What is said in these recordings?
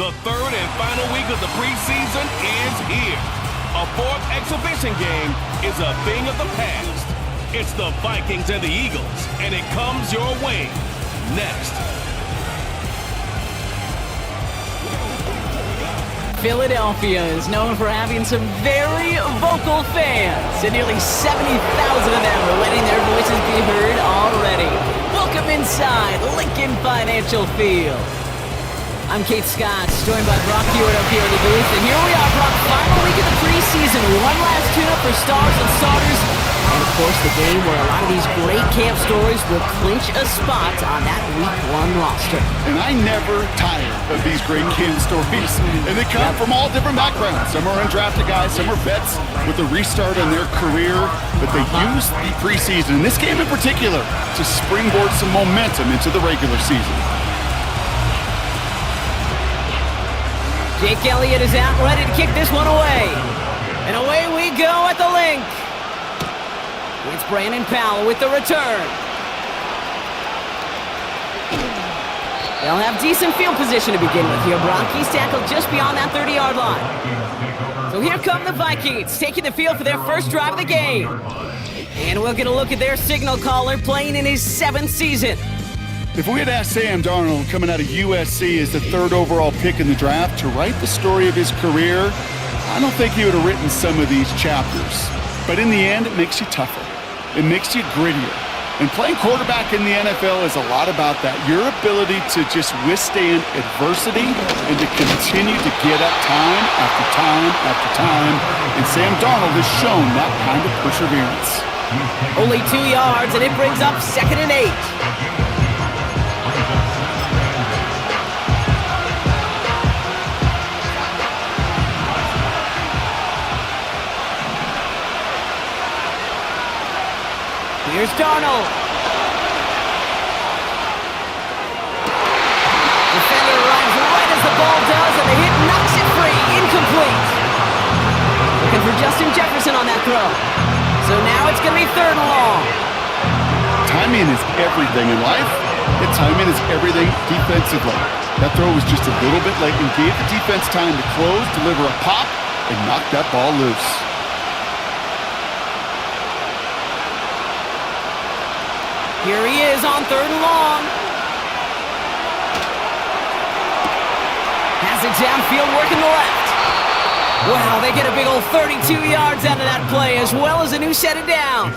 The third and final week of the preseason is here. A fourth exhibition game is a thing of the past. It's the Vikings and the Eagles, and it comes your way next. Philadelphia is known for having some very vocal fans, and nearly 70,000 of them are letting their voices be heard already. Welcome inside Lincoln Financial Field. I'm Kate Scott, joined by Brock Hewitt up here in the booth, and here we are, Brock, final week of the preseason. One last tune-up for stars and starters, and of course the game where a lot of these great camp stories will clinch a spot on that Week 1 roster. And I never tire of these great camp stories, and they come from all different backgrounds. Some are undrafted guys, some are vets with a restart in their career, but they use the preseason, in this game in particular, to springboard some momentum into the regular season. Jake Elliott is out, ready to kick this one away. And away we go at the link. It's Brandon Powell with the return. They'll have decent field position to begin with here, Brock. He's tackled just beyond that 30-yard line. So here come the Vikings, taking the field for their first drive of the game. And we'll get a look at their signal caller playing in his 7th season. If we had asked Sam Darnold, coming out of USC as the 3rd overall pick in the draft, to write the story of his career, I don't think he would have written some of these chapters. But in the end, it makes you tougher. It makes you grittier. And playing quarterback in the NFL is a lot about that. Your ability to just withstand adversity and to continue to get up time after time after time. And Sam Darnold has shown that kind of perseverance. Only 2 yards, and it brings up 2nd and 8. Here's Darnold. Defender arrives right as the ball does, and the hit knocks it free. Incomplete. Looking for Justin Jefferson on that throw. So now it's going to be 3rd and long. Timing is everything in life, and timing is everything defensively. That throw was just a little bit late and gave the defense time to close, deliver a pop, and knock that ball loose. Here he is on 3rd and long. Has it downfield, working the left. Wow, they get a big old 32 yards out of that play, as well as a new set of downs.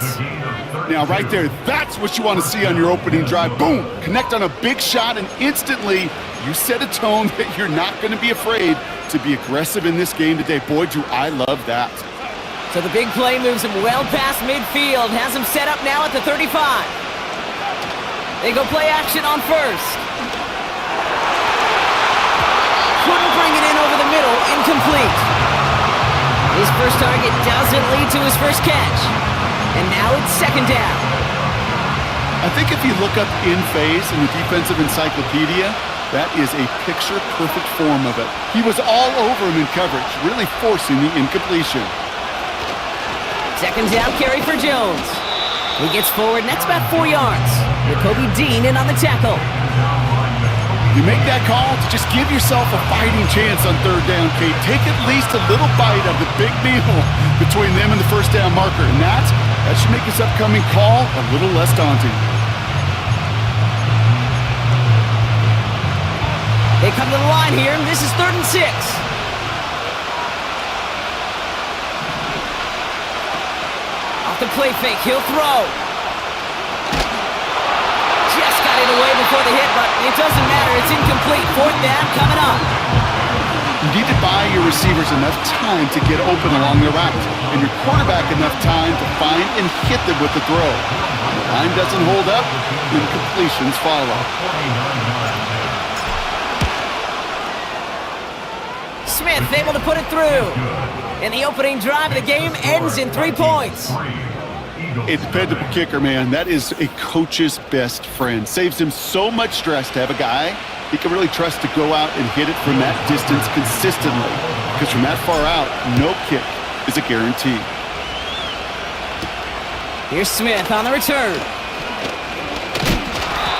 Now, right there, that's what you want to see on your opening drive. Boom! Connect on a big shot, and instantly you set a tone that you're not going to be afraid to be aggressive in this game today. Boy, do I love that. So the big play moves him well past midfield, has him set up now at the 35. They go play action on 1st. Couldn't bring it in over the middle, incomplete. His first target doesn't lead to his first catch. And now it's 2nd down. I think if you look up in phase in the defensive encyclopedia, that is a picture-perfect form of it. He was all over him in coverage, really forcing the incompletion. 2nd down carry for Jones. He gets forward, next about 4 yards. With Kobe Dean in on the tackle. You make that call to just give yourself a fighting chance on 3rd down, Kate. Take at least a little bite of the big meal between them and the 1st down marker. And that should make this upcoming call a little less daunting. They come to the line here, and this is 3rd and 6. Off the play fake, he'll throw. Just got it away before the hit, but it doesn't matter. It's incomplete. 4th down coming up. You need to buy your receivers enough time to get open along the route, and your quarterback enough time to find and hit them with the throw. When the line doesn't hold up, incompletions follow. Smith able to put it through. And the opening drive of the game ends in 3 points. A dependable kicker, man. That is a coach's best friend. Saves him so much stress to have a guy he can really trust to go out and hit it from that distance consistently. Because from that far out, no kick is a guarantee. Here's Smith on the return.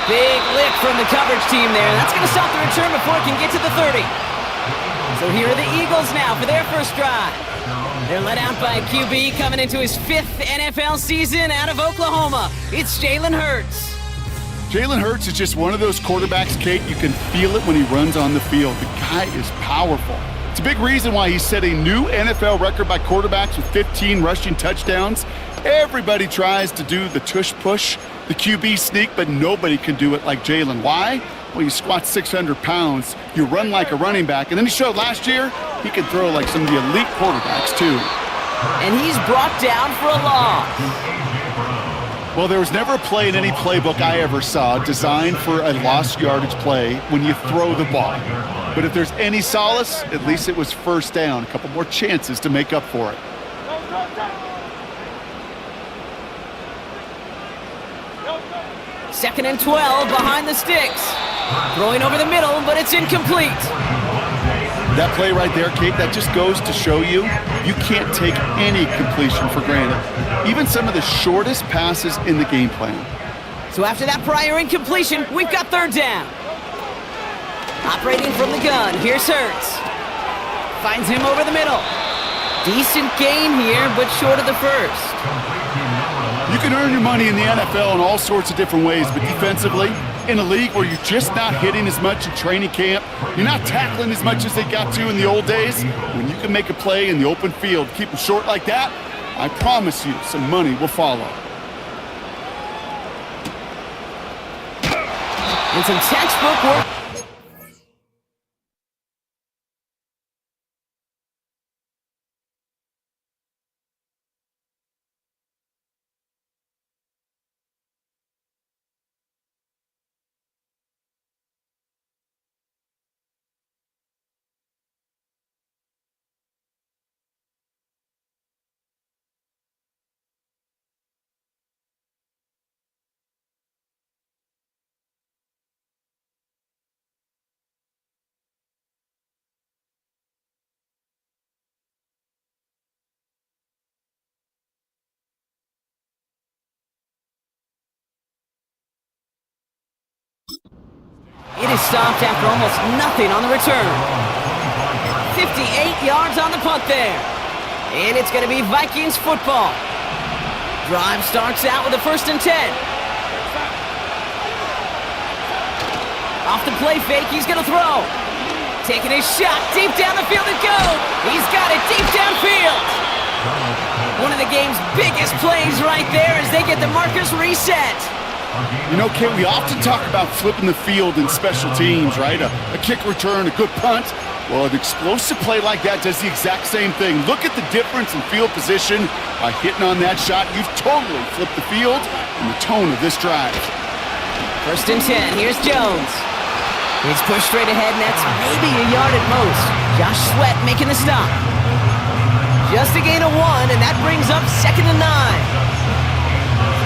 Big lick from the coverage team there. That's going to stop the return before it can get to the 30. So here are the Eagles now for their first drive. They're led out by a QB coming into his 5th NFL season out of Oklahoma. It's Jalen Hurts. Jalen Hurts is just one of those quarterbacks, Kate, you can feel it when he runs on the field. The guy is powerful. It's a big reason why he set a new NFL record by quarterbacks with 15 rushing touchdowns. Everybody tries to do the tush push, the QB sneak, but nobody can do it like Jalen. Why? Well, you squat 600 pounds, you run like a running back, and then he showed last year he can throw like some of the elite quarterbacks too. And he's brought down for a loss. Well, there was never a play in any playbook I ever saw designed for a lost yardage play when you throw the ball. But if there's any solace, at least it was first down. A couple more chances to make up for it. Second and 12 behind the sticks. Throwing over the middle, but it's incomplete. That play right there, Kate, that just goes to show you can't take any completion for granted. Even some of the shortest passes in the game plan. So after that prior incompletion, we've got third down. Operating from the gun, here's Hurts. Finds him over the middle. Decent gain here, but short of the first. You can earn your money in the NFL in all sorts of different ways, but defensively, in a league where you're just not hitting as much in training camp, you're not tackling as much as they got to in the old days, when you can make a play in the open field, keep them short like that, I promise you some money will follow. And some textbook work. It is stopped after almost nothing on the return. 58 yards on the punt there. And it's going to be Vikings football. Drive starts out with a 1st and 10. Off the play fake, he's going to throw. Taking his shot, deep down the field it goes. He's got it deep downfield. One of the game's biggest plays right there as they get the markers reset. You know, Kate, we often talk about flipping the field in special teams, right? A kick return, a good punt. Well, an explosive play like that does the exact same thing. Look at the difference in field position. By hitting on that shot, you've totally flipped the field and the tone of this drive. 1st and 10, here's Jones. He's pushed straight ahead, and that's maybe a yard at most. Josh Sweat making the stop. Just a gain of 1, and that brings up 2nd and 9.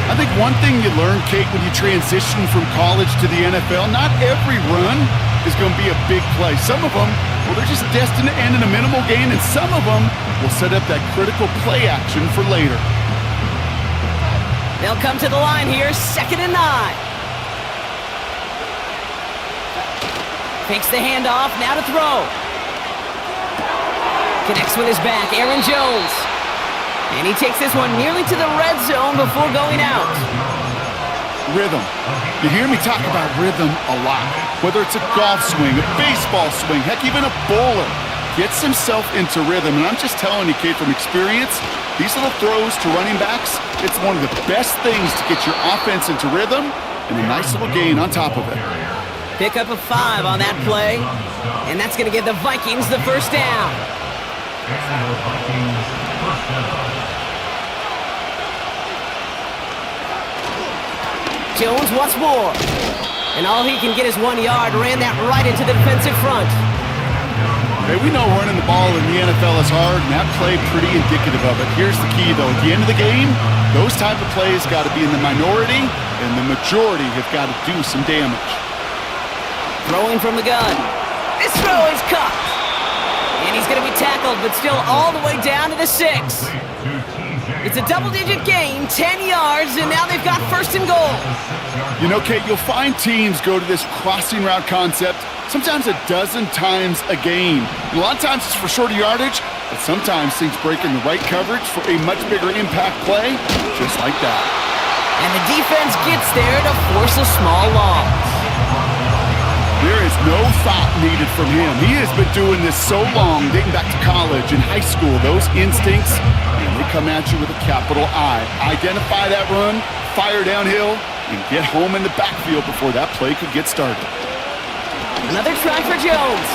I think one thing you learn, Kate, when you transition from college to the NFL, not every run is going to be a big play. Some of them, well, they're just destined to end in a minimal gain, and some of them will set up that critical play action for later. They'll come to the line here, 2nd and 9. Takes the handoff, now to throw. Connects with his back, Aaron Jones. And he takes this one nearly to the red zone before going out. Rhythm. You hear me talk about rhythm a lot. Whether it's a golf swing, a baseball swing, heck, even a bowler gets himself into rhythm. And I'm just telling you, Kate, from experience, these little throws to running backs, it's one of the best things to get your offense into rhythm and a nice little gain on top of it. Pick up a 5 on that play, and that's going to give the Vikings the 1st down. Jones wants more. And all he can get is 1 yard. Ran that right into the defensive front. Hey, we know running the ball in the NFL is hard, and that play pretty indicative of it. Here's the key, though. At the end of the game, those type of plays got to be in the minority, and the majority have got to do some damage. Throwing from the gun. This throw is caught. And he's going to be tackled, but still all the way down to the 6. It's a double-digit gain, 10 yards, and now they've got first and goal. You know, Kate, you'll find teams go to this crossing route concept sometimes a dozen times a game. A lot of times it's for shorter yardage, but sometimes things break in the right coverage for a much bigger impact play, just like that. And the defense gets there to force a small loss. There is no thought needed from him. He has been doing this so long, dating back to college and high school. Those instincts, and they come at you with a capital I. Identify that run, fire downhill, and get home in the backfield before that play could get started. Another try for Jones.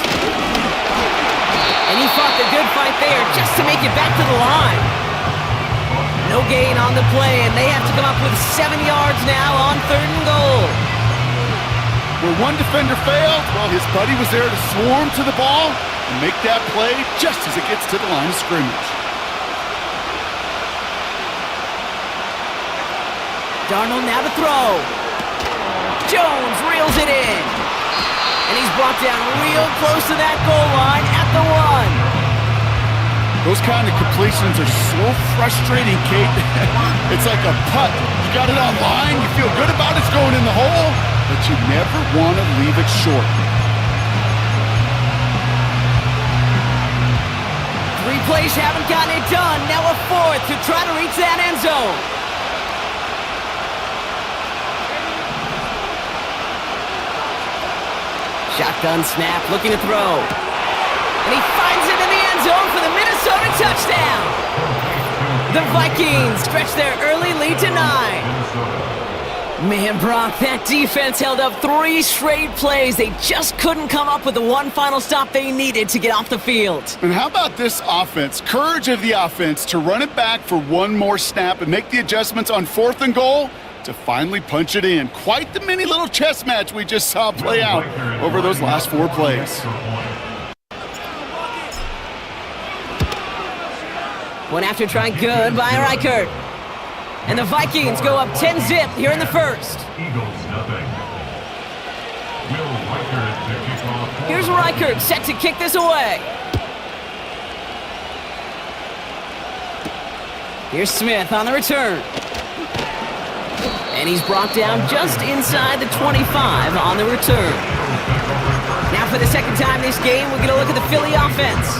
And he fought the good fight there just to make it back to the line. No gain on the play, and they have to come up with 7 yards now on 3rd and goal. Where one defender failed, well, his buddy was there to swarm to the ball and make that play just as it gets to the line of scrimmage. Darnold now to throw. Jones reels it in. And he's brought down real close to that goal line at the 1. Those kind of completions are so frustrating, Kate. It's like a putt. You got it on line, you feel good about it's going in the hole, but you never want to leave it short. 3 plays haven't gotten it done. Now a 4th to try to reach that end zone. Shotgun snap, looking to throw. And he finds it in the end zone for the Minnesota touchdown. The Vikings stretch their early lead to 9. Man, Brock, that defense held up 3 straight plays. They just couldn't come up with the one final stop they needed to get off the field. And how about this offense? Courage of the offense to run it back for one more snap and make the adjustments on 4th and goal to finally punch it in. Quite the mini little chess match we just saw play out over those last 4 plays. One after try good by Reichert. And the Vikings go up 10-zip here in the first. Here's Reichert set to kick this away. Here's Smith on the return. And he's brought down just inside the 25 on the return. Now for the second time this game, we're going to look at the Philly offense.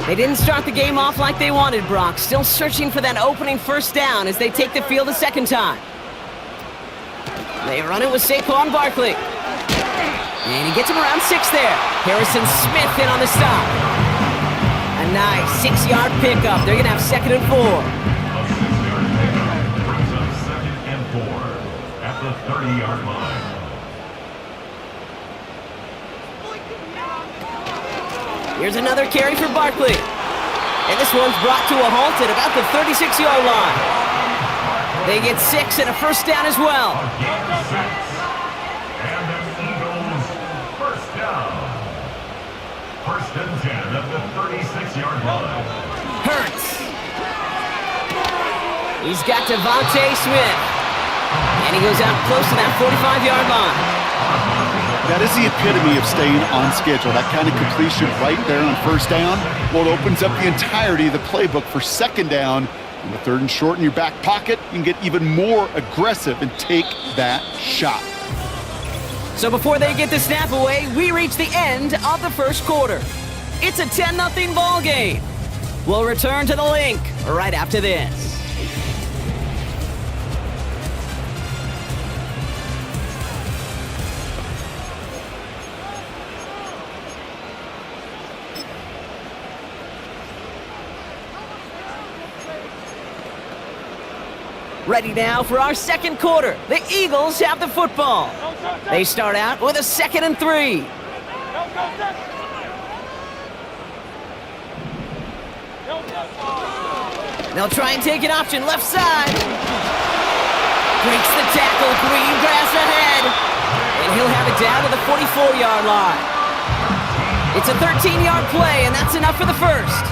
They didn't start the game off like they wanted, Brock. Still searching for that opening first down as they take the field a second time. They run it with Saquon Barkley. And he gets him around 6 there. Harrison Smith in on the stop. A nice 6-yard pickup. They're going to have 2nd and 4. At the 30-yard line. Here's another carry for Barkley. And this one's brought to a halt at about the 36-yard line. They get 6 and a first down as well. And the Eagles first down. 1st and 10 at the 36-yard line. Hurts. He's got Devontae Smith. And he goes out close to that 45-yard line. That is the epitome of staying on schedule. That kind of completion right there on first down. Well, it opens up the entirety of the playbook for 2nd down. And the 3rd and short in your back pocket, you can get even more aggressive and take that shot. So before they get the snap away, we reach the end of the first quarter. It's a 10-0 ball game. We'll return to the link right after this. Ready now for our second quarter. The Eagles have the football. They start out with a 2nd and 3. They'll try and take an option left side. Breaks the tackle, green grass ahead. And he'll have it down to the 44-yard line. It's a 13-yard play, and that's enough for the first.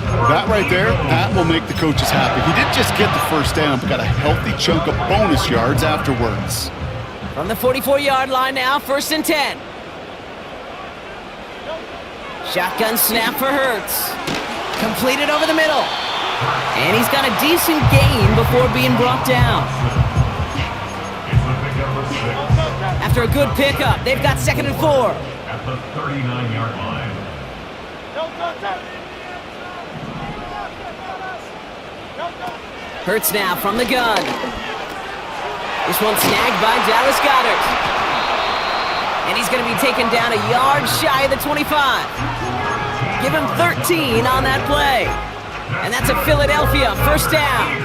That right there, that will make the coaches happy. He didn't just get the first down, but got a healthy chunk of bonus yards afterwards. From the 44-yard line now, 1st and 10. Shotgun snap for Hurts. Completed over the middle. And he's got a decent gain before being brought down. It's the pickup of 6 After a good pickup, they've got 2nd and 4. at the 39-yard line. Hurts now from the gun. This one's snagged by Dallas Goedert. And he's going to be taken down a yard shy of the 25. Give him 13 on that play. And that's a Philadelphia first down.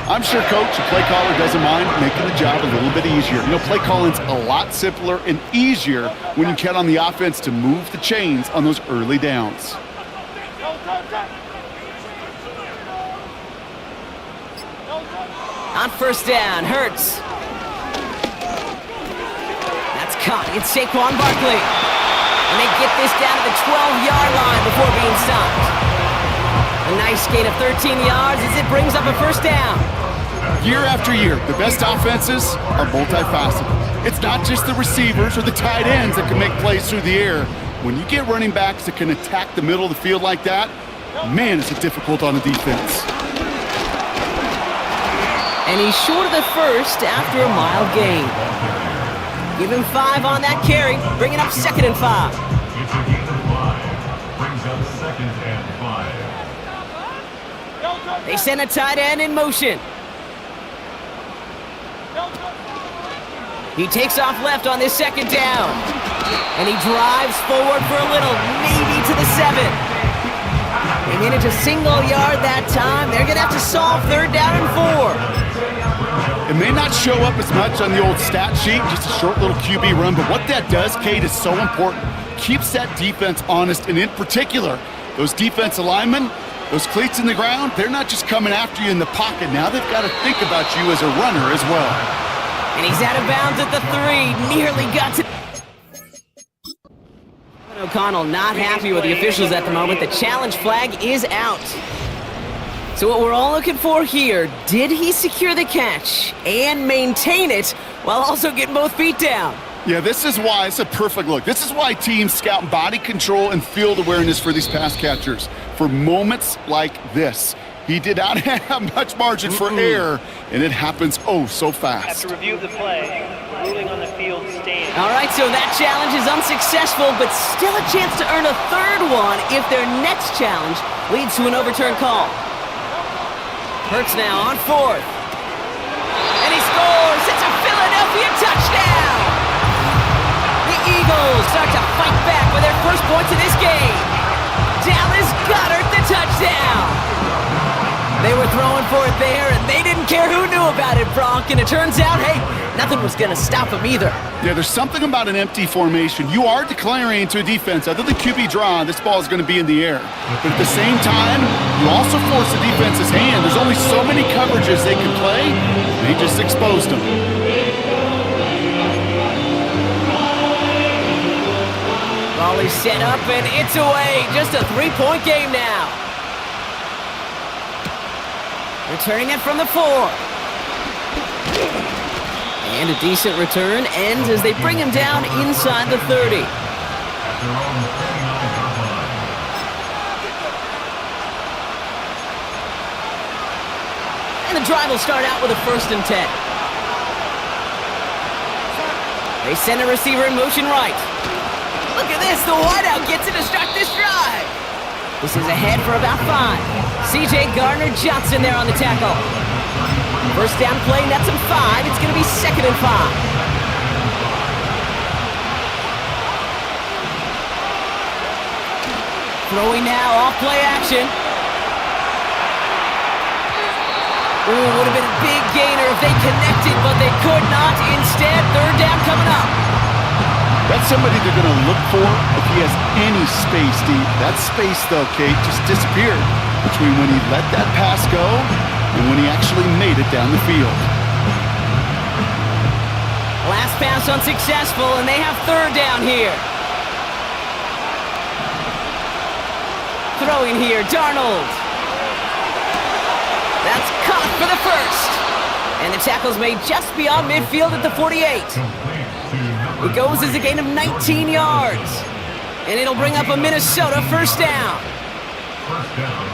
I'm sure coach, the play caller doesn't mind making the job a little bit easier. You know, play calling's a lot simpler and easier when you count on the offense to move the chains on those early downs. On first down, Hurts. That's caught. It's Saquon Barkley. And they get this down to the 12-yard line before being stopped. A nice gain of 13 yards as it brings up a first down. Year after year, the best offenses are multifaceted. It's not just the receivers or the tight ends that can make plays through the air. When you get running backs that can attack the middle of the field like that, man, is it difficult on the defense. And he's short of the first after a mild gain. Give him 5 on that carry, bringing up 2nd and 5. It's a gain of 5. Brings up 2nd and 5. They send a tight end in motion. He takes off left on this 2nd down. And he drives forward for a little, maybe to the 7. They manage a single yard that time. They're going to have to solve 3rd down and 4. It may not show up as much on the old stat sheet, just a short little QB run, but what that does, Kate, is so important. Keeps that defense honest, and in particular, those defense linemen, those cleats in the ground, they're not just coming after you in the pocket. Now they've got to think about you as a runner as well. And he's out of bounds at the 3. Nearly got to... O'Connell not happy with the officials at the moment. The challenge flag is out. So what we're all looking for here, did he secure the catch and maintain it while also getting both feet down? Yeah, this is why it's a perfect look. This is why teams scout body control and field awareness for these pass catchers. For moments like this. He did not have much margin for error, and it happens oh so fast. After review of the play, ruling on the field stands. All right, so that challenge is unsuccessful, but still a chance to earn a 3rd one if their next challenge leads to an overturned call. Hurts now on 4th. And he scores! It's a Philadelphia touchdown! The Eagles start to fight back with their first points of this game. Dallas Goedert the touchdown! They were throwing for it there, and they didn't care who knew about it, Bronk. And it turns out, hey, nothing was going to stop them either. Yeah, there's something about an empty formation. You are declaring to a defense, other than QB draw, this ball is going to be in the air. But at the same time, you also force the defense's hand. There's only so many coverages they can play. They just exposed them. Ball is set up, and it's away. Just a 3-point game now. Returning it from the 4. And a decent return ends as they bring him down inside the 30. And the drive will start out with a 1st and 10. They send a receiver in motion right. Look at this, the wideout gets it to start this drive. This is ahead for about 5. C.J. Gardner-Johnson there on the tackle. First down play, nets him 5. It's going to be 2nd and 5. Throwing now, off play action. Ooh, would have been a big gainer if they connected, but they could not. Instead, 3rd down coming up. That's somebody they're going to look for if he has any space deep. That space, though, Kate, just disappeared between when he let that pass go and when he actually made it down the field. Last pass unsuccessful, and they have 3rd down here. Throwing here, Darnold. That's caught for the 1st. And the tackle's made just beyond midfield at the 48. It goes as a gain of 19 yards. And it'll bring up a Minnesota first down.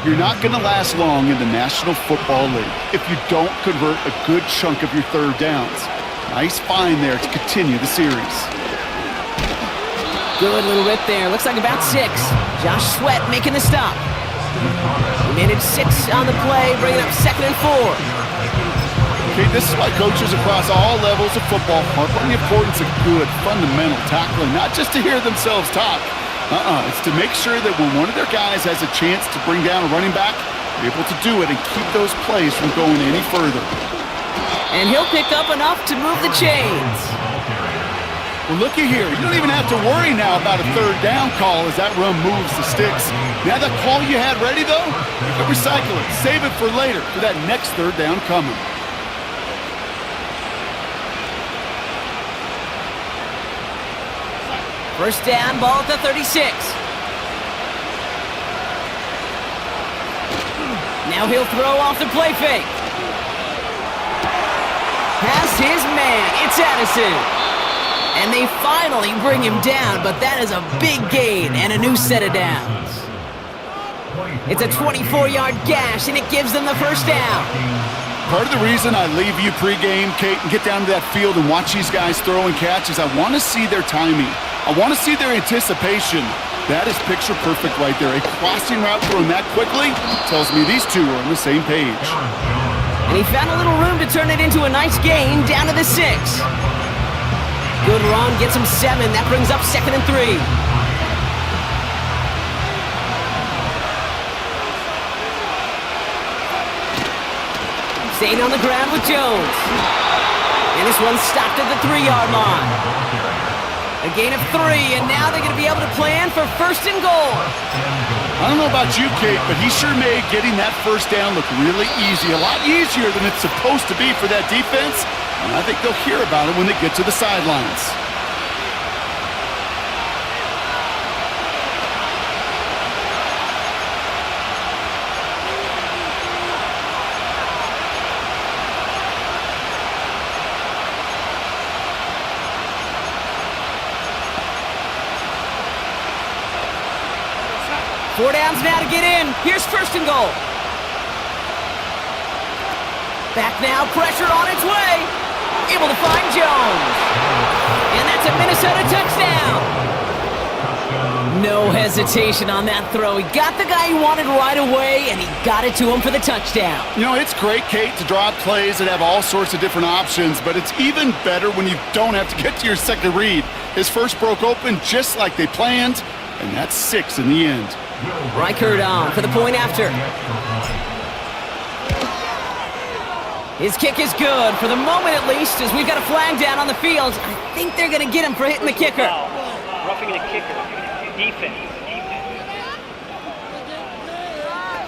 You're not going to last long in the National Football League if you don't convert a good chunk of your third downs. Nice find there to continue the series. Good little rip there. Looks like about 6. Josh Sweat making the stop. He managed 6 on the play, bringing up 2nd and 4. Okay, this is why coaches across all levels of football harp on the importance of good, fundamental tackling, not just to hear themselves talk. It's to make sure that when one of their guys has a chance to bring down a running back, they're able to do it and keep those plays from going any further. And he'll pick up enough to move the chains. Well, looky here. You don't even have to worry now about a third down call as that run moves the sticks. Now that call you had ready, though, you can recycle it. Save it for later for that next third down coming. First down, ball at the 36. Now he'll throw off the play fake. Has his man. It's Addison. And they finally bring him down, but that is a big gain and a new set of downs. It's a 24-yard gash, and it gives them the first down. Part of the reason I leave you pregame, Kate, and get down to that field and watch these guys throw and catch is I want to see their timing. I want to see their anticipation. That is picture perfect right there. A crossing route thrown that quickly tells me these two are on the same page. And he found a little room to turn it into a nice gain down to the 6. Good run, gets him 7. That brings up 2nd and 3. Staying on the ground with Jones. And this one stopped at the 3-yard line. A gain of 3, and now they're going to be able to plan for 1st and goal. I don't know about you, Kate, but he sure made getting that first down look really easy. A lot easier than it's supposed to be for that defense. And I think they'll hear about it when they get to the sidelines. Four downs now to get in. Here's 1st and goal. Back now, pressure on its way. Able to find Jones. And that's a Minnesota touchdown. No hesitation on that throw. He got the guy he wanted right away, and he got it to him for the touchdown. You know, it's great, Kate, to draw up plays that have all sorts of different options, but it's even better when you don't have to get to your second read. His first broke open just like they planned, and that's 6 in the end. Reichert on for the point after. His kick is good, for the moment at least, as we've got a flag down on the field. I think they're going to get him for hitting the kicker. Roughing the kicker. Defense.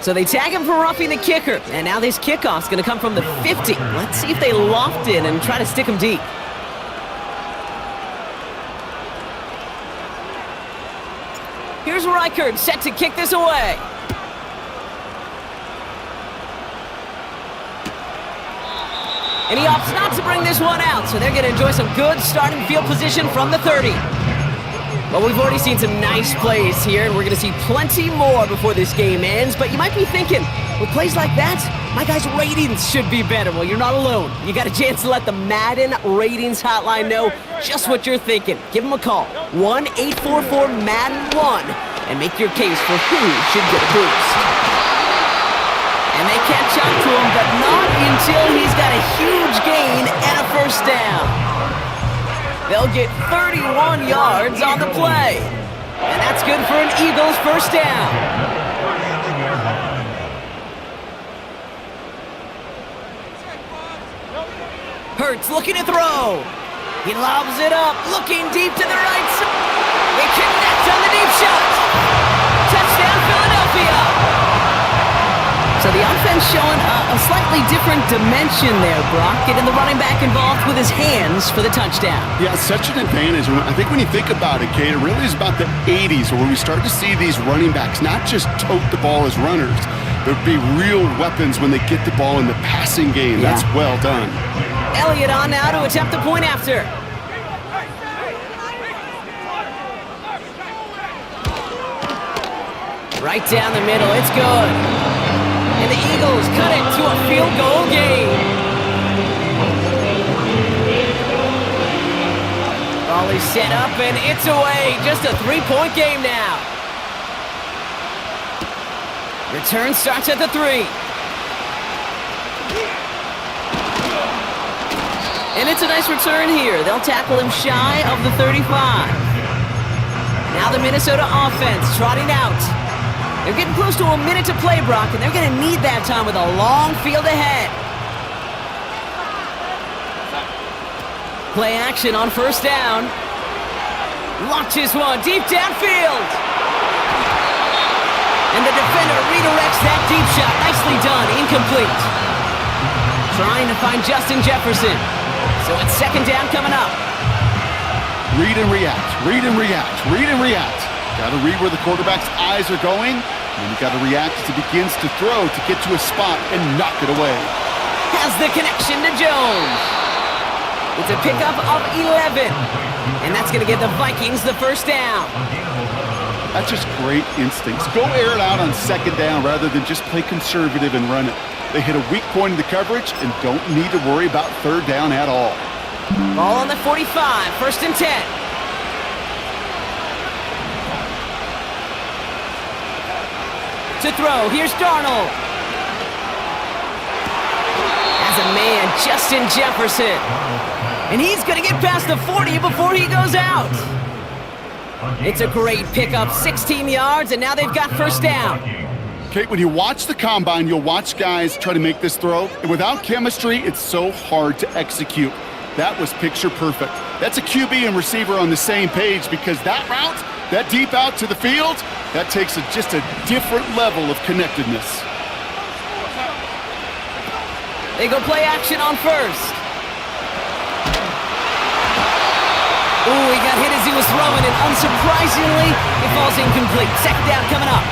So they tag him for roughing the kicker, and now this kickoff's going to come from the 50. Let's see if they loft it and try to stick him deep. Here's Reichert, set to kick this away. And he opts not to bring this one out, so they're going to enjoy some good starting field position from the 30. Well, we've already seen some nice plays here, and we're going to see plenty more before this game ends. But you might be thinking, with plays like that, my guys' ratings should be better. Well, you're not alone. You got a chance to let the Madden ratings hotline know just what you're thinking. Give them a call, 1-844-MADDEN-1, and make your case for who should get a boost. And they catch up to him, but not until he's got a huge gain and a first down. They'll get 31 yards on the play. And that's good for an Eagles first down. Hurts looking to throw. He lobs it up, looking deep to the right side. They connect on the deep shot. Touchdown, Philadelphia. So the offense showing a slightly different dimension there, Brock. Getting the running back involved with his hands for the touchdown. Yeah, such an advantage. I think when you think about it, Kate, it really is about the 80s where we start to see these running backs not just tote the ball as runners. There'd be real weapons when they get the ball in the passing game. Yeah. That's well done. Elliott on now to attempt the point after. Right down the middle, it's good. And the Eagles cut it to a field goal game. Ball is set up and it's away. Just a 3-point game now. Return starts at the 3. And it's a nice return here. They'll tackle him shy of the 35. Now the Minnesota offense trotting out. They're getting close to a minute to play, Brock, and they're going to need that time with a long field ahead. Play action on first down. Launches one deep downfield. And the defender redirects that deep shot. Nicely done. Incomplete. Trying to find Justin Jefferson. So it's second down coming up. Read and react, read and react, read and react. Got to read where the quarterback's eyes are going, and you got to react as he begins to throw to get to a spot and knock it away. Has the connection to Jones. It's a pickup of 11, and that's going to give the Vikings the first down. That's just great instincts. Go air it out on second down rather than just play conservative and run it. They hit a weak point in the coverage and don't need to worry about third down at all. Ball on the 45, first and 10. To throw, here's Darnold. As a man, Justin Jefferson. And he's going to get past the 40 before he goes out. It's a great pickup, 16 yards, and now they've got first down. Kate, when you watch the combine, you'll watch guys try to make this throw, and without chemistry, it's so hard to execute. That was picture perfect. That's a QB and receiver on the same page because that route, that deep out to the field, that takes just a different level of connectedness. They go play action on first. Ooh, he got hit as he was throwing, and unsurprisingly, it falls incomplete. Second down coming up.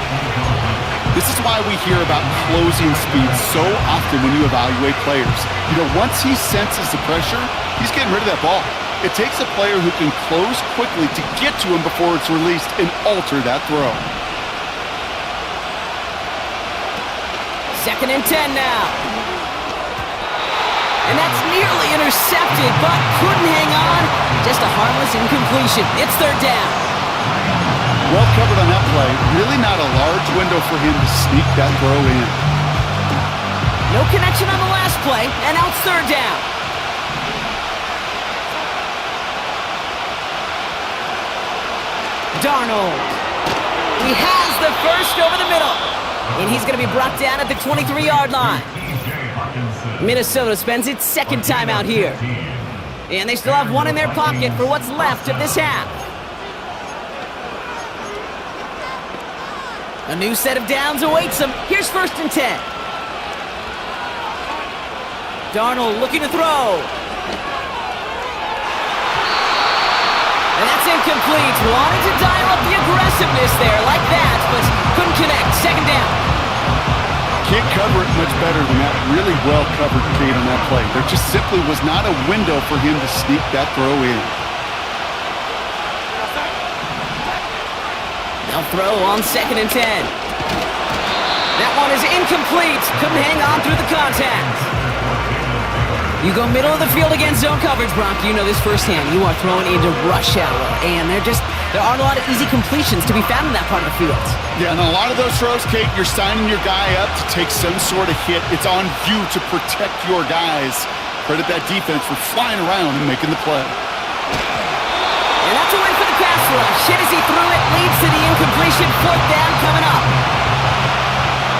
This is why we hear about closing speed so often when you evaluate players. You know, once he senses the pressure, he's getting rid of that ball. It takes a player who can close quickly to get to him before it's released and alter that throw. Second and 10 now. And that's nearly intercepted, but couldn't hang on. Just a harmless incompletion. It's third down. Well covered on that play. Really not a large window for him to sneak that throw in. No connection on the last play, and now it's third down. Darnold. He has the first over the middle. And he's going to be brought down at the 23-yard line. Minnesota spends its second time out here. And they still have one in their pocket for what's left of this half. A new set of downs awaits them. Here's first and 10. Darnold looking to throw. And that's incomplete. Wanted to dial up the aggressiveness there like that, but couldn't connect. Second down. Can't cover it much better than that. Really well covered, Kate, on that play. There just simply was not a window for him to sneak that throw in. They'll throw on second and 10. That one is incomplete. Couldn't hang on through the contact. You go middle of the field against zone coverage, Brock. You know this firsthand. You are throwing into rush hour, and there aren't a lot of easy completions to be found in that part of the field. Yeah, and a lot of those throws, Kate, you're signing your guy up to take some sort of hit. It's on you to protect your guys. Credit that defense for flying around and making the play. And that's a win for the pass rush. Hit as he threw it, leads to the incompletion. Fourth down coming up.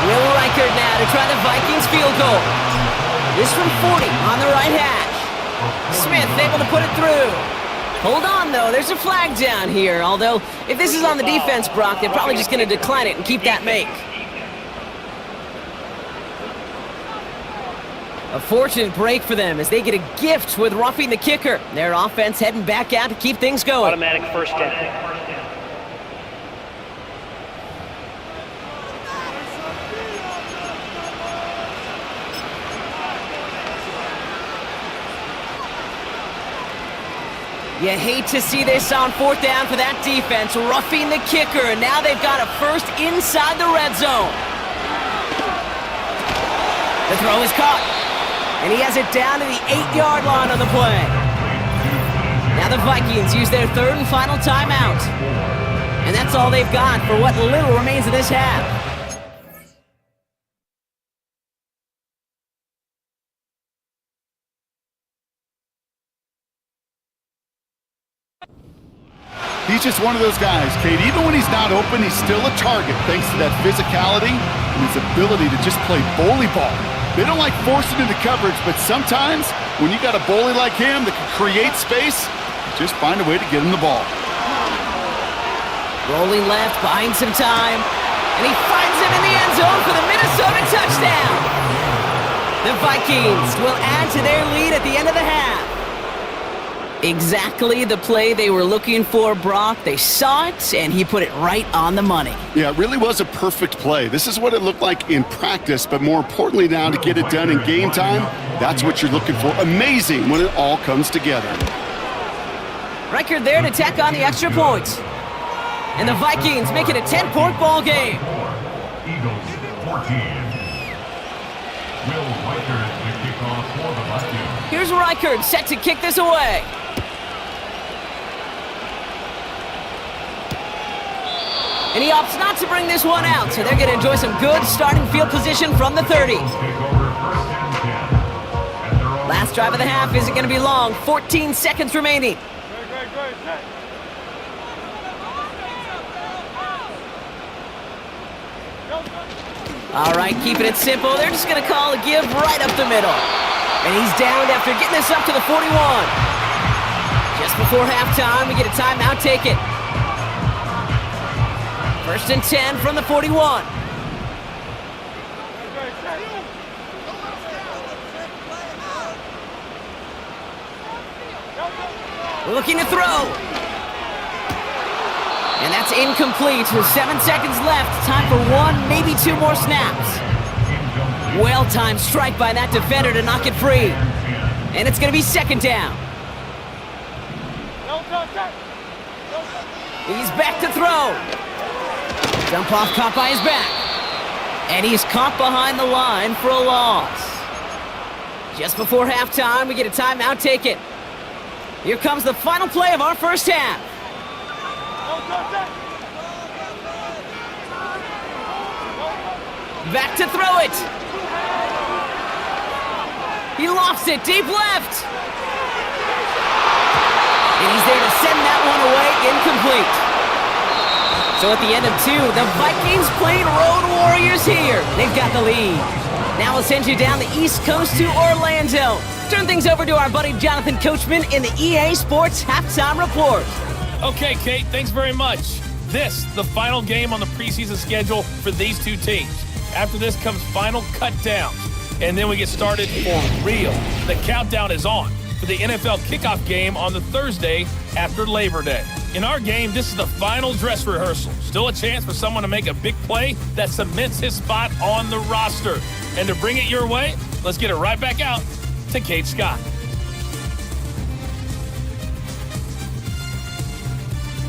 Will Reichert now to try the Vikings field goal. This from 40 on the right hash. Smith able to put it through. Hold on, though. There's a flag down here. Although, if this is on the defense, Brock, they're probably just going to decline it and keep that make. A fortunate break for them as they get a gift with roughing the kicker. Their offense heading back out to keep things going. Automatic first down. You hate to see this on fourth down for that defense, roughing the kicker, and now they've got a first inside the red zone. The throw is caught, and he has it down to the 8-yard line on the play. Now the Vikings use their third and final timeout, and that's all they've got for what little remains of this half. He's just one of those guys, Kate. Even when he's not open, he's still a target thanks to that physicality and his ability to just play bully ball. They don't like forcing into coverage, but sometimes when you got a bully like him that can create space, just find a way to get him the ball. Rolling left, buying some time, and he finds him in the end zone for the Minnesota touchdown. The Vikings will add to their lead at the end of the half. Exactly the play they were looking for, Brock. They saw it, and he put it right on the money. Yeah, it really was a perfect play. This is what it looked like in practice, but more importantly now to get it done in game time, that's what you're looking for. Amazing when it all comes together. Record there to tack on the extra points. And the Vikings make it a 10-point ball game. Eagles 14. Will Reichard to kick off for the Vikings. Here's Reichard set to kick this away. And he opts not to bring this one out, so they're going to enjoy some good starting field position from the 30. Last drive of the half isn't going to be long. 14 seconds remaining. All right, keeping it simple. They're just going to call a give right up the middle. And he's downed after getting this up to the 41. Just before halftime, we get a timeout taken. First and 10 from the 41. Looking to throw. And that's incomplete with 7 seconds left. Time for one, maybe two more snaps. Well-timed strike by that defender to knock it free. And it's going to be second down. He's back to throw. Jump off caught by his back. And he's caught behind the line for a loss. Just before halftime, we get a timeout taken. Here comes the final play of our first half. Back to throw it. He lofts it deep left. And he's there to send that one away, incomplete. So at the end of two, the Vikings playing Road Warriors here. They've got the lead. Now we'll send you down the East Coast to Orlando. Turn things over to our buddy Jonathan Coachman in the EA Sports Halftime Report. Okay, Kate, thanks very much. This, the final game on the preseason schedule for these two teams. After this comes final cut downs, and then we get started for real. The countdown is on for the NFL kickoff game on the Thursday after Labor Day. In our game, this is the final dress rehearsal. Still a chance for someone to make a big play that cements his spot on the roster. And to bring it your way, let's get it right back out to Kate Scott.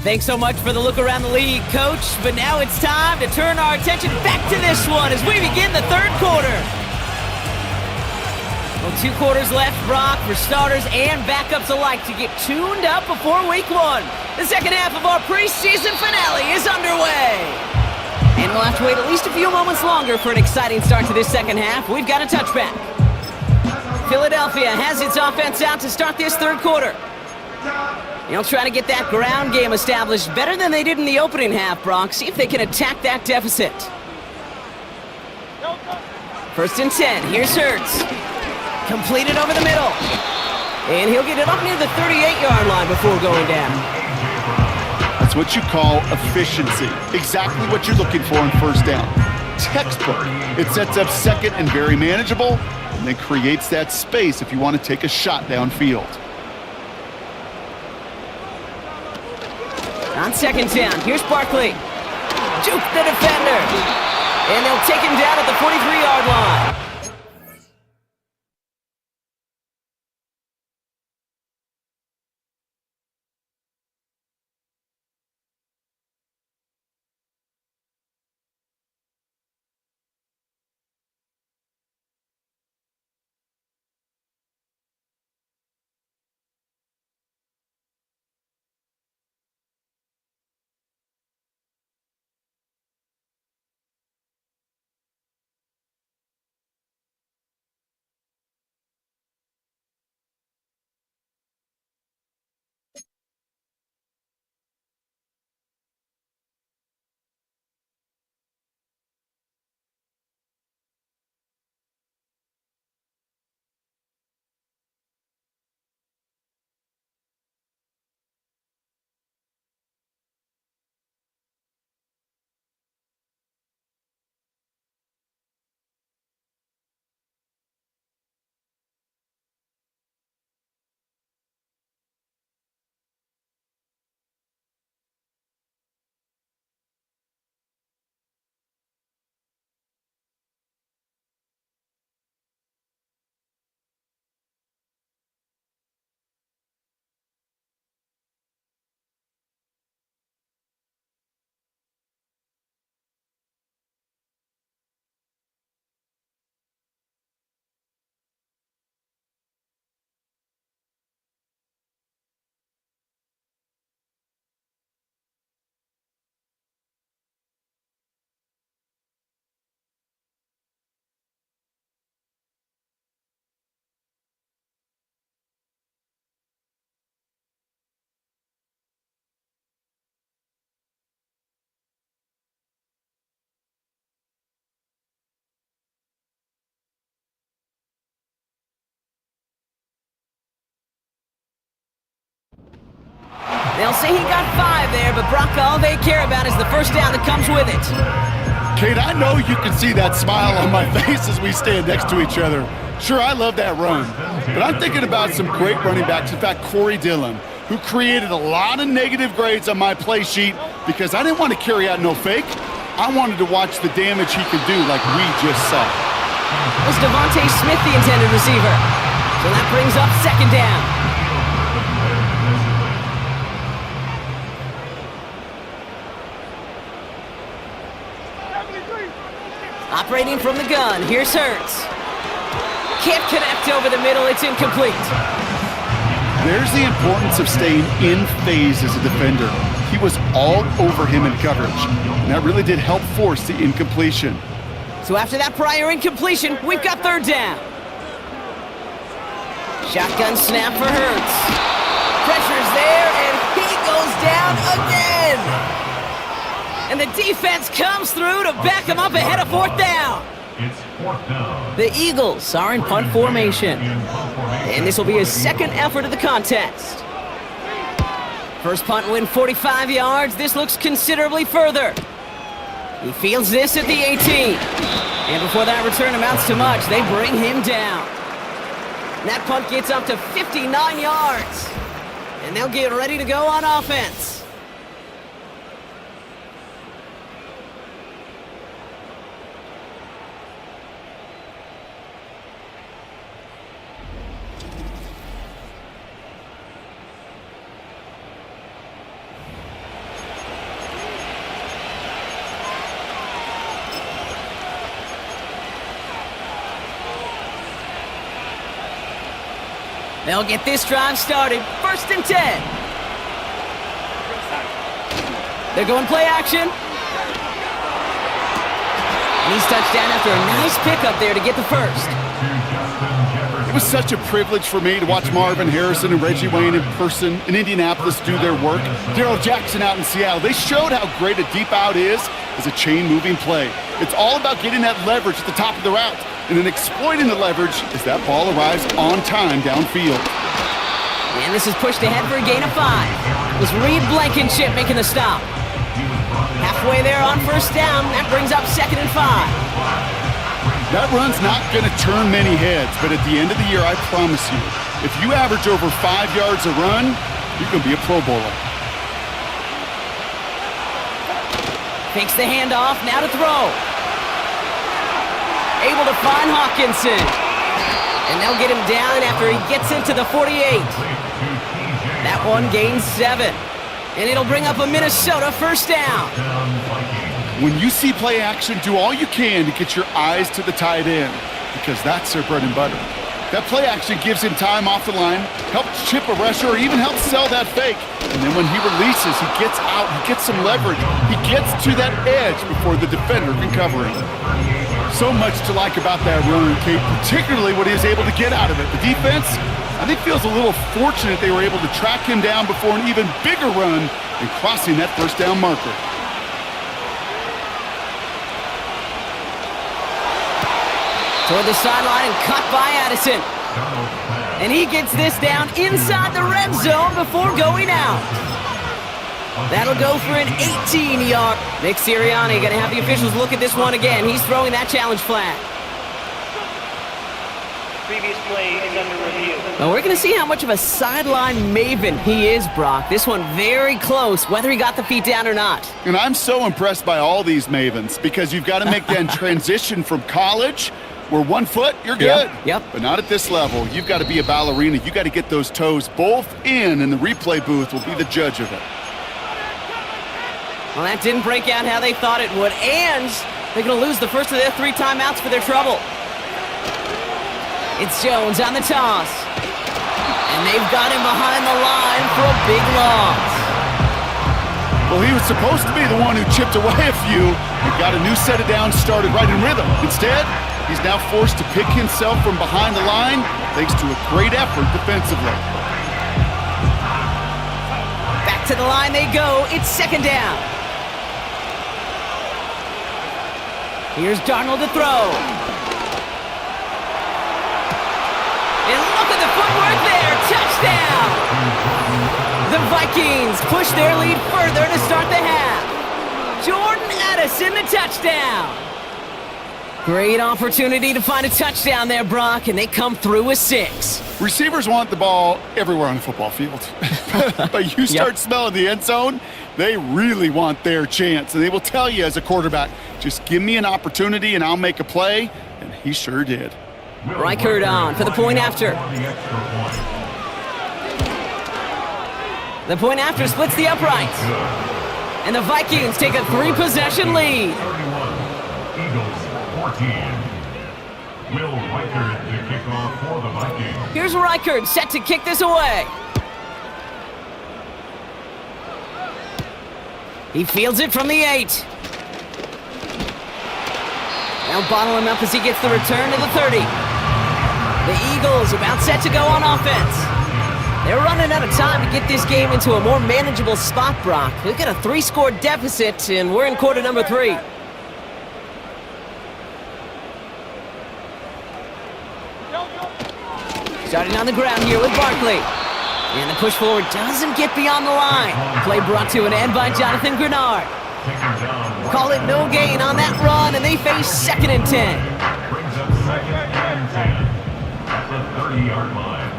Thanks so much for the look around the league, Coach. But now it's time to turn our attention back to this one as we begin the third quarter. Well, 2 quarters left, Brock, for starters and backups alike to get tuned up before week 1. The second half of our preseason finale is underway. And we'll have to wait at least a few moments longer for an exciting start to this second half. We've got a touchback. Philadelphia has its offense out to start this third quarter. They'll try to get that ground game established better than they did in the opening half, Brock. See if they can attack that deficit. First and 10. Here's Hurts. Completed over the middle. And he'll get it up near the 38-yard line before going down. That's what you call efficiency. Exactly what you're looking for on first down. Textbook. It sets up second and very manageable, and then creates that space if you want to take a shot downfield. On second down, here's Barkley. Juke the defender. And they'll take him down at the 43-yard line. They'll say he got 5 there, but Brock, all they care about is the first down that comes with it. Kate, I know you can see that smile on my face as we stand next to each other. Sure, I love that run, but I'm thinking about some great running backs. In fact, Corey Dillon, who created a lot of negative grades on my play sheet because I didn't want to carry out no fake. I wanted to watch the damage he could do like we just saw. Was Devontae Smith the intended receiver? So that brings up second down. Operating from the gun, here's Hurts. Can't connect over the middle, it's incomplete. There's the importance of staying in phase as a defender. He was all over him in coverage, and that really did help force the incompletion. So after that prior incompletion, we've got third down. Shotgun snap for Hurts. Pressure's there, and he goes down again. And the defense comes through to back him up ahead of fourth down. It's fourth down. The Eagles are in punt formation. And this will be his second effort of the contest. First punt win 45 yards. This looks considerably further. He fields this at the 18. And before that return amounts to much, they bring him down. And that punt gets up to 59 yards. And they'll get ready to go on offense. They'll get this drive started. First and 10. They're going play action. And he's touchdown after a nice pickup there to get the first. It was such a privilege for me to watch Marvin Harrison and Reggie Wayne in person in Indianapolis do their work. Darrell Jackson out in Seattle. They showed how great a deep out is as a chain-moving play. It's all about getting that leverage at the top of the route and then exploiting the leverage as that ball arrives on time downfield. And this is pushed ahead for a gain of 5. It was Reed Blankenship making the stop. Halfway there on first down, that brings up second and 5. That run's not going to turn many heads, but at the end of the year, I promise you, if you average over 5 yards a run, you're going to be a Pro Bowler. Takes the handoff, now to throw. Able to find Hawkinson. And they'll get him down after he gets into the 48. That one gains 7. And it'll bring up a Minnesota first down. When you see play action, do all you can to get your eyes to the tight end, because that's their bread and butter. That play action gives him time off the line, helps chip a rusher, or even helps sell that fake. And then when he releases, he gets out, he gets some leverage. He gets to that edge before the defender can cover him. So much to like about that run, Kate, particularly what he was able to get out of it. The defense, I think, feels a little fortunate they were able to track him down before an even bigger run and crossing that first down marker. Toward the sideline and cut by Addison. And he gets this down inside the red zone before going out. That'll go for an 18-yard. Nick Sirianni going to have the officials look at this one again. He's throwing that challenge flag. Previous play is under review. Well, we're going to see how much of a sideline maven he is, Brock. This one very close, whether he got the feet down or not. And I'm so impressed by all these mavens because you've got to make that transition from college where 1 foot, you're good. Yep. But not at this level. You've got to be a ballerina. You've got to get those toes both in, and the replay booth will be the judge of it. Well, that didn't break out how they thought it would, and they're going to lose the first of their 3 timeouts for their trouble. It's Jones on the toss. And they've got him behind the line for a big loss. Well, he was supposed to be the one who chipped away a few and got a new set of downs started right in rhythm. Instead, he's now forced to pick himself from behind the line thanks to a great effort defensively. Back to the line they go. It's second down. Here's Darnold to throw. And look at the footwork there. Touchdown! The Vikings push their lead further to start the half. Jordan Addison, the touchdown. Great opportunity to find a touchdown there, Brock, and they come through with 6. Receivers want the ball everywhere on the football field. But you start smelling the end zone, they really want their chance. And they will tell you as a quarterback, just give me an opportunity and I'll make a play. And he sure did. Reichard on for the point after. The point after splits the uprights. And the Vikings take a 3-possession lead. Eagles 14. Will Reichard the kickoff for the Vikings. Here's Reichard set to kick this away. He fields it from the 8. They'll bottle him up as he gets the return to the 30. The Eagles about set to go on offense. They're running out of time to get this game into a more manageable spot, Brock. They've got a 3-score deficit, and we're in quarter number 3. Starting on the ground here with Barkley. And the push forward doesn't get beyond the line. Play brought to an end by Jonathan Grenard. Call it no gain on that run, and they face 2nd and 10. Brings up 2nd and 10 at the 30-yard line.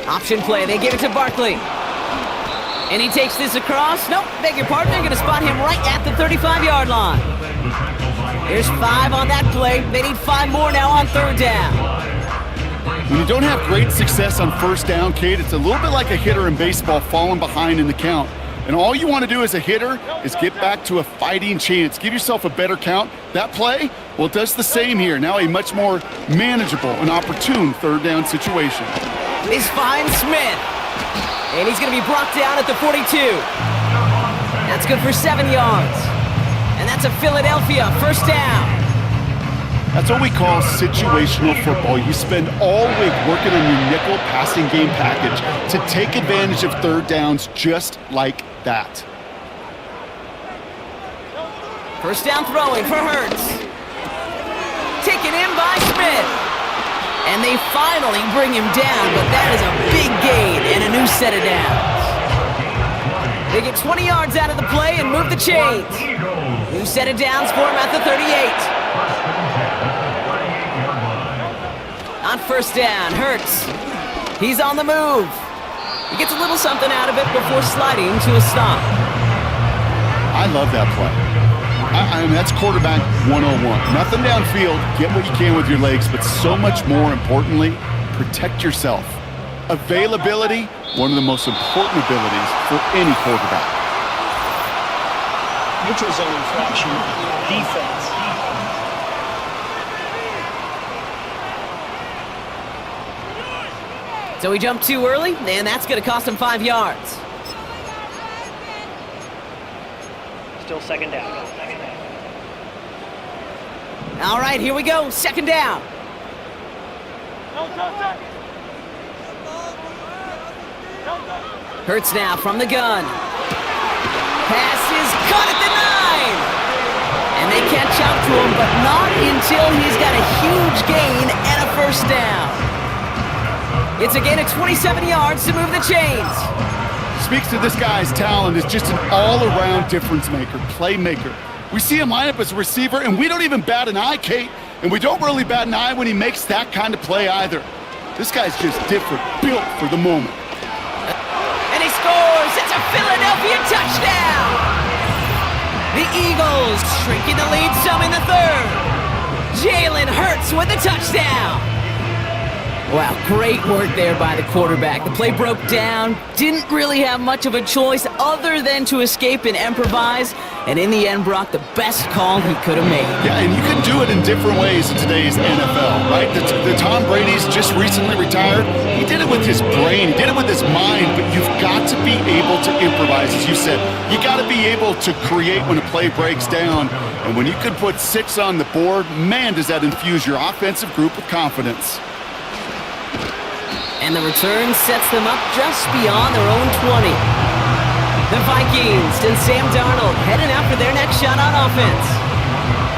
Option play, they give it to Barkley. And he takes this across. Nope, beg your pardon, they're going to spot him right at the 35-yard line. There's 5 on that play. They need 5 more now on 3rd down. When you don't have great success on 1st down, Kate, it's a little bit like a hitter in baseball falling behind in the count. And all you want to do as a hitter is get back to a fighting chance. Give yourself a better count. That play, well, it does the same here. Now a much more manageable and opportune 3rd down situation. This finds Smith. And he's going to be brought down at the 42. That's good for 7 yards. And that's a Philadelphia 1st down. That's what we call situational football. You spend all week working on your nickel passing game package to take advantage of 3rd downs just like that. 1st down throwing for Hurts. Taken in by Smith. And they finally bring him down, but that is a big gain and a new set of downs. They get 20 yards out of the play and move the chains. New set of downs for him at the 38. On 1st down, Hurts. He's on the move. He gets a little something out of it before sliding to a stop. I love that play. I mean, that's quarterback 101. Nothing downfield, get what you can with your legs, but so much more importantly, protect yourself. Availability, one of the most important abilities for any quarterback. Neutral zone infraction, defense. So he jumped too early, and that's going to cost him 5 yards. Still 2nd down. All right, here we go. 2nd down. Hurts now from the gun. Pass is caught at the 9. And they catch up to him, but not until he's got a huge gain and a 1st down. It's a gain of 27 yards to move the chains. Speaks to this guy's talent as just an all-around difference maker, playmaker. We see him line up as a receiver, and we don't even bat an eye, Kate. And we don't really bat an eye when he makes that kind of play either. This guy's just different, built for the moment. And he scores! It's a Philadelphia touchdown! The Eagles shrinking the lead some in the 3rd. Jalen Hurts with a touchdown. Wow, great work there by the quarterback. The play broke down, didn't really have much of a choice other than to escape and improvise, and in the end, Brock, the best call he could have made. Yeah, and you can do it in different ways in today's NFL, right? The Tom Brady's just recently retired. He did it with his brain, he did it with his mind, but you've got to be able to improvise, as you said. You got to be able to create when a play breaks down, and when you can put 6 on the board, man, does that infuse your offensive group with confidence. And the return sets them up just beyond their own 20. The Vikings and Sam Darnold heading out for their next shot on offense.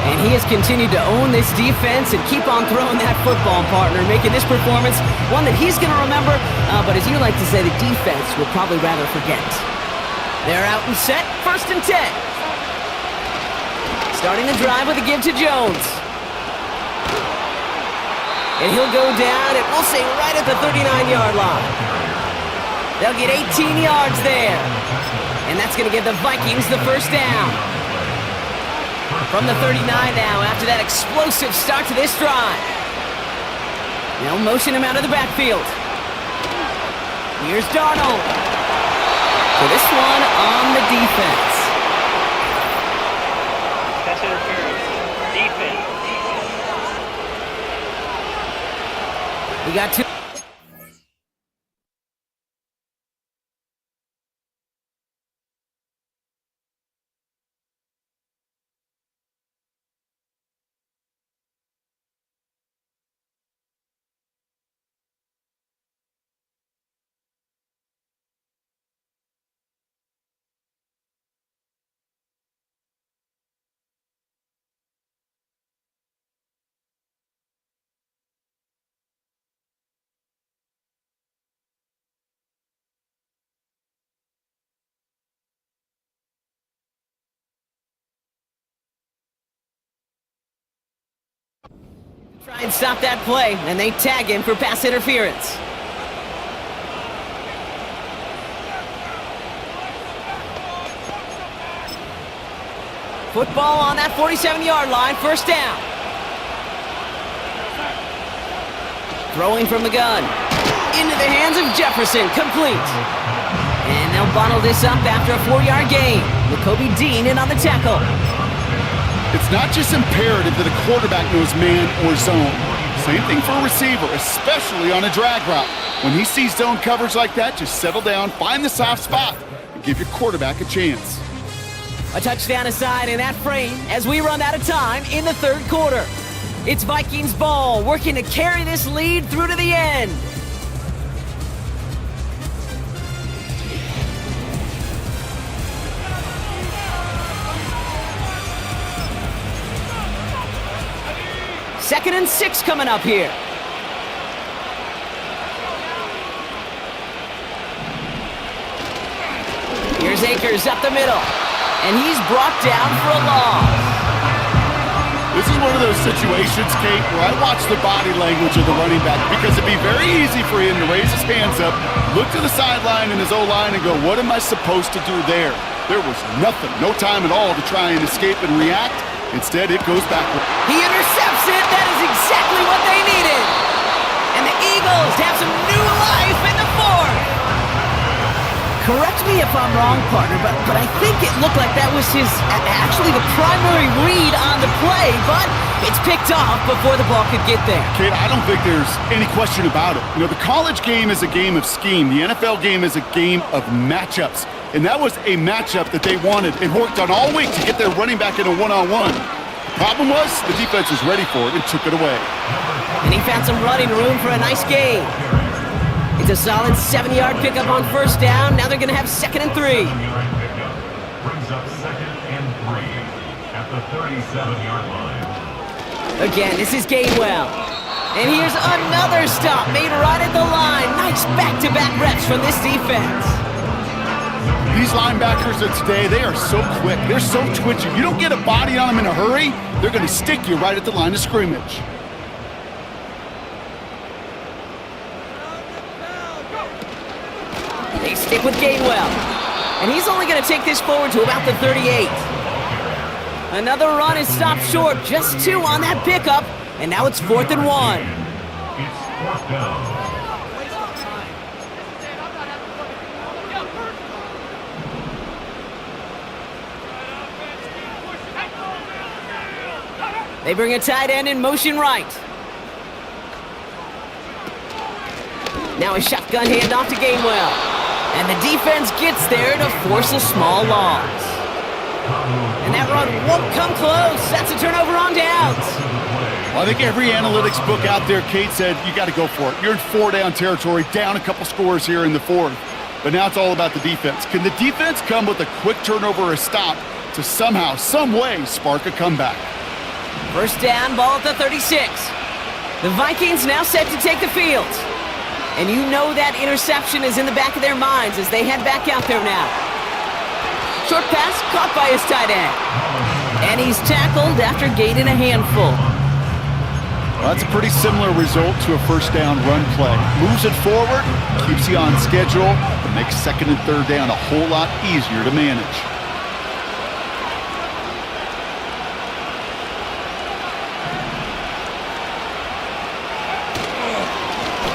And he has continued to own this defense and keep on throwing that football, partner, making this performance one that he's going to remember, but as you like to say, the defense will probably rather forget. They're out and set, 1st and 10. Starting the drive with a give to Jones. And he'll go down, and we'll say right at the 39-yard line. They'll get 18 yards there. And that's going to give the Vikings the 1st down. From the 39 now, after that explosive start to this drive. They'll motion him out of the backfield. Here's Darnold. For this one on the defense. Pass interference. Defense. We got 2. Try and stop that play, and they tag him for pass interference. Football on that 47-yard line, 1st down. Throwing from the gun. Into the hands of Jefferson, complete. And they'll bottle this up after a 4-yard gain. Jacoby Dean in on the tackle. It's not just imperative that a quarterback knows man or zone. Same thing for a receiver, especially on a drag route. When he sees zone coverage like that, just settle down, find the soft spot, and give your quarterback a chance. A touchdown aside in that frame as we run out of time in the 3rd quarter. It's Vikings ball, working to carry this lead through to the end. Second and 6 coming up here. Here's Akers up the middle. And he's brought down for a loss. This is one of those situations, Kate, where I watch the body language of the running back because it'd be very easy for him to raise his hands up, look to the sideline in his O-line and go, what am I supposed to do there? There was nothing, no time at all to try and escape and react. Instead, it goes backward. He intercepts it. That is exactly what they needed. And the Eagles have some new life in the 4th. Correct me if I'm wrong, partner, but I think it looked like that was actually the primary read on the play, but it's picked off before the ball could get there. Kate, I don't think there's any question about it. You know, the college game is a game of scheme. The NFL game is a game of matchups. And that was a matchup that they wanted and worked on all week to get their running back in a one-on-one. Problem was, the defense was ready for it and took it away. And he found some running room for a nice gain. It's a solid 7-yard pickup on 1st down. Now they're going to have 2nd and 3. Brings up 2nd and 3 at the 37-yard line. Again, this is Gainwell. And here's another stop made right at the line. Nice back-to-back reps from this defense. These linebackers of today, they are so quick. They're so twitchy. You don't get a body on them in a hurry, they're going to stick you right at the line of scrimmage. They stick with Gainwell. And he's only going to take this forward to about the 38. Another run is stopped short. Just 2 on that pickup. And now it's 4th and 1. It's 4th down. They bring a tight end in motion right. Now a shotgun handoff to Gainwell. And the defense gets there to force a small loss. And that run won't come close. That's a turnover on downs. Well, I think every analytics book out there, Kate, said you got to go for it. You're in 4-down territory, down a couple scores here in the 4th. But now it's all about the defense. Can the defense come with a quick turnover or a stop to somehow, some way, spark a comeback? First down, ball at the 36. The Vikings now set to take the field. And you know that interception is in the back of their minds as they head back out there now. Short pass caught by his tight end. And he's tackled after gaining a handful. Well, that's a pretty similar result to a first down run play. Moves it forward, keeps you on schedule, and makes second and third down a whole lot easier to manage.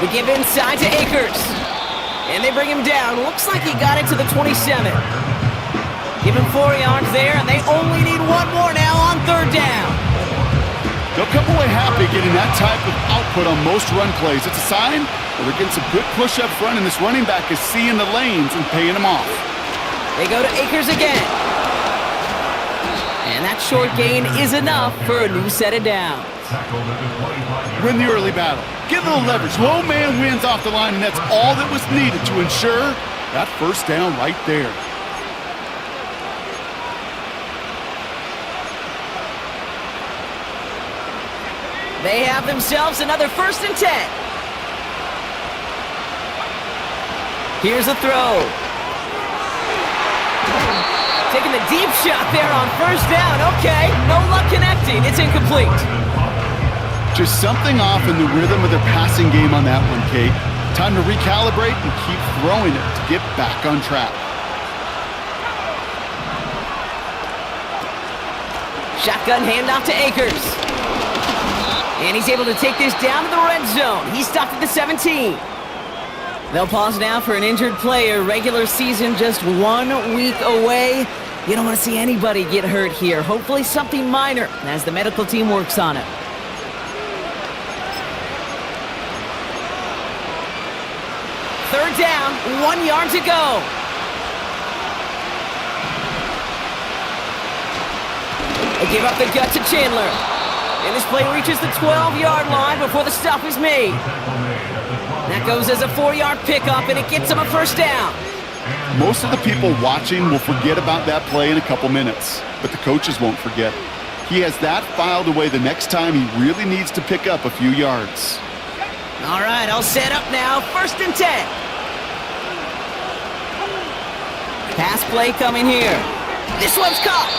We give inside to Akers. And they bring him down. Looks like he got it to the 27. Give him 4 yards there, and they only need one more now on third down. They'll come away happy getting that type of output on most run plays. It's a sign that they're getting some good push up front, and this running back is seeing the lanes and paying them off. They go to Akers again. And that short gain is enough for a new set of downs. Win the early battle. Get a little leverage. Low man wins off the line, and that's all that was needed to ensure that first down right there. They have themselves another 1st and 10. Here's a throw. Taking the deep shot there on first down. Okay, no luck connecting. It's incomplete. Just something off in the rhythm of their passing game on that one, Kate. Time to recalibrate and keep throwing it to get back on track. Shotgun handoff to Akers. And he's able to take this down to the red zone. He's stopped at the 17. They'll pause now for an injured player. Regular season just 1 week away. You don't want to see anybody get hurt here. Hopefully something minor as the medical team works on it. Third down, 1 yard to go. They give up the gut to Chandler. And this play reaches the 12-yard line before the stop is made. That goes as a 4-yard pickup, and it gets him a first down. Most of the people watching will forget about that play in a couple minutes, but the coaches won't forget. He has that filed away the next time he really needs to pick up a few yards. All right, all set up now. 1st and 10. Pass play coming here. This one's caught.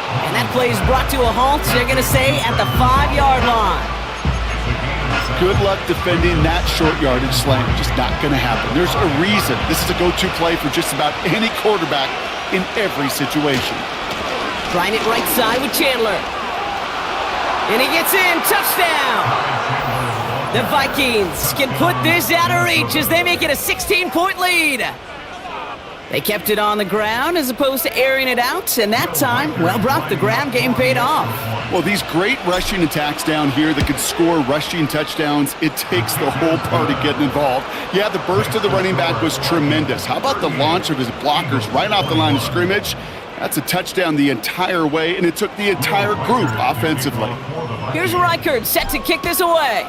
And that play is brought to a halt, they're going to say, at the 5-yard line. Good luck defending that short yardage slant. Just not going to happen. There's a reason this is a go-to play for just about any quarterback in every situation. Trying it right side with Chandler. And he gets in. Touchdown! The Vikings can put this out of reach as they make it a 16-point lead. They kept it on the ground as opposed to airing it out, and that time, well, Brock, the ground game paid off. Well, these great rushing attacks down here that could score rushing touchdowns, it takes the whole party getting involved. Yeah, the burst of the running back was tremendous. How about the launch of his blockers right off the line of scrimmage? That's a touchdown the entire way, and it took the entire group offensively. Here's Reichert set to kick this away.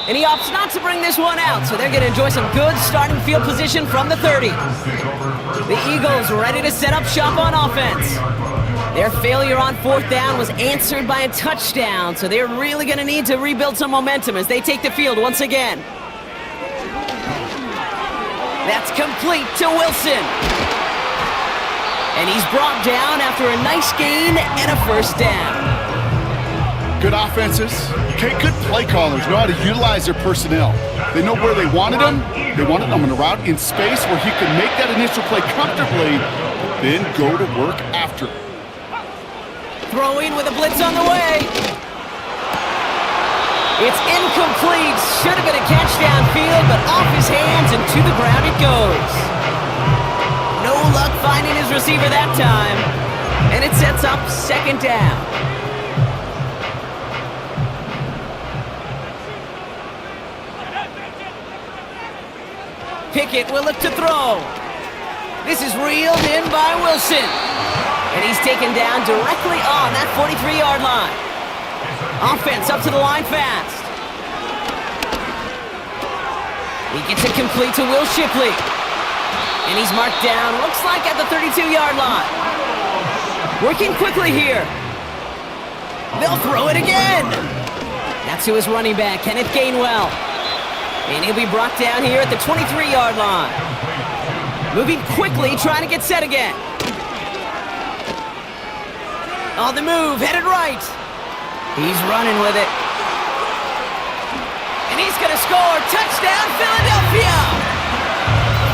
And he opts not to bring this one out, so they're going to enjoy some good starting field position from the 30. The Eagles ready to set up shop on offense. Their failure on 4th down was answered by a touchdown, so they're really going to need to rebuild some momentum as they take the field once again. That's complete to Wilson. And he's brought down after a nice gain and a first down. Good offenses. Okay, good play callers know how to utilize their personnel. They know where they wanted them. They wanted them on a route in space where he could make that initial play comfortably, then go to work after. Throwing with a blitz on the way. It's incomplete. Should have been a catch downfield, but off his hands and to the ground it goes. No luck finding his receiver that time. And it sets up 2nd down. Pickett will look to throw. This is reeled in by Wilson. And he's taken down directly on that 43-yard line. Offense up to the line fast. He gets it complete to Will Shipley. And he's marked down, looks like at the 32-yard line. Working quickly here. They'll throw it again. That's to his running back, Kenneth Gainwell. And he'll be brought down here at the 23-yard line. Moving quickly, trying to get set again. On the move, headed right. He's running with it. And he's going to score. Touchdown, Philadelphia!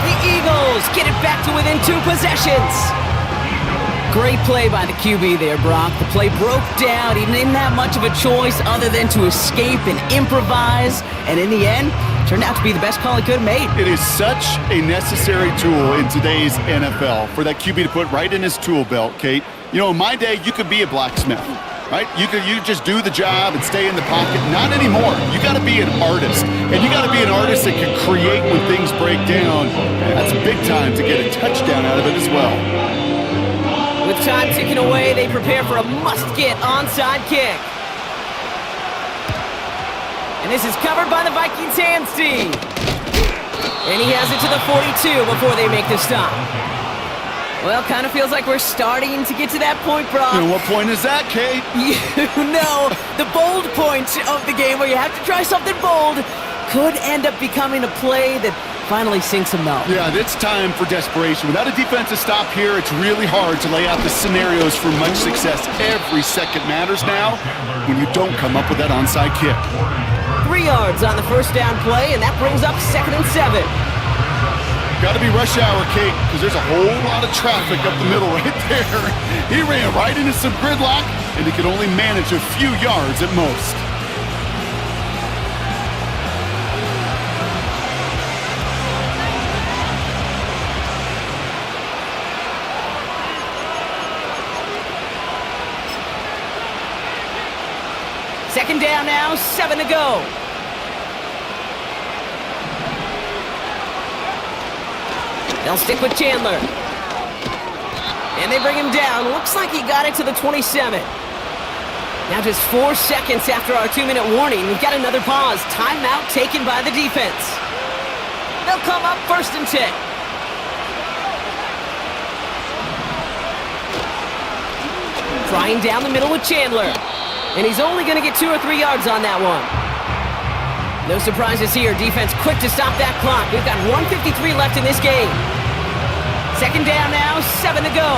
The Eagles get it back to within 2 possessions. Great play by the QB there, Brock. The play broke down. He didn't have much of a choice other than to escape and improvise. And in the end, turned out to be the best call he could have made. It is such a necessary tool in today's NFL for that QB to put right in his tool belt, Kate. You know, in my day, you could be a blacksmith, right? You could just do the job and stay in the pocket. Not anymore. You got to be an artist, and you got to be an artist that can create when things break down. And that's big time to get a touchdown out of it as well. With time ticking away, they prepare for a must-get onside kick. And this is covered by the Vikings hands team. And he has it to the 42 before they make the stop. Well, kind of feels like we're starting to get to that point, Brock. And what point is that, Kate? You know, the bold point of the game where you have to try something bold could end up becoming a play that finally sinks them though. Yeah, it's time for desperation. Without a defensive stop here, it's really hard to lay out the scenarios for much success. Every second matters now when you don't come up with that onside kick. 3 yards on the first down play, and that brings up 2nd and 7. Got to be rush hour, Kate, because there's a whole lot of traffic up the middle right there. He ran right into some gridlock, and he could only manage a few yards at most. Second down now, 7 to go. They'll stick with Chandler. And they bring him down. Looks like he got it to the 27. Now just 4 seconds after our 2-minute warning, we've got another pause. Timeout taken by the defense. They'll come up 1st and 10. Trying down the middle with Chandler. And he's only going to get 2 or 3 yards on that one. No surprises here. Defense quick to stop that clock. We've got 1:53 left in this game. Second down now, 7 to go.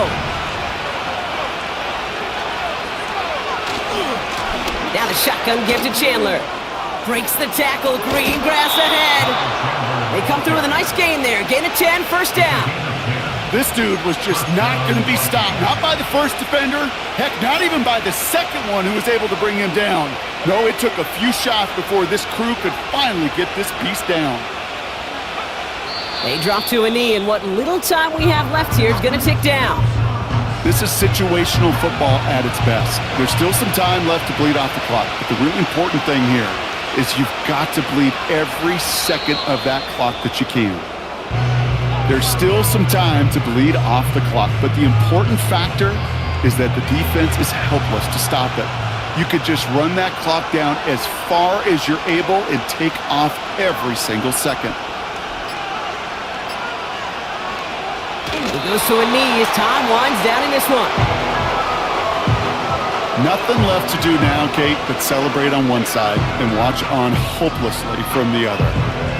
Now the shotgun give to Chandler. Breaks the tackle, green grass ahead. They come through with a nice gain there. Gain of 10, 1st down. This dude was just not going to be stopped. Not by the first defender. Heck, not even by the second one who was able to bring him down. No, it took a few shots before this crew could finally get this piece down. They drop to a knee, and what little time we have left here is going to tick down. This is situational football at its best. There's still some time left to bleed off the clock, but the really important thing here is you've got to bleed every second of that clock that you can. There's still some time to bleed off the clock, but the important factor is that the defense is helpless to stop it. You could just run that clock down as far as you're able and take off every single second. He goes to a knee as time winds down in this one. Nothing left to do now, Kate, but celebrate on one side and watch on hopelessly from the other.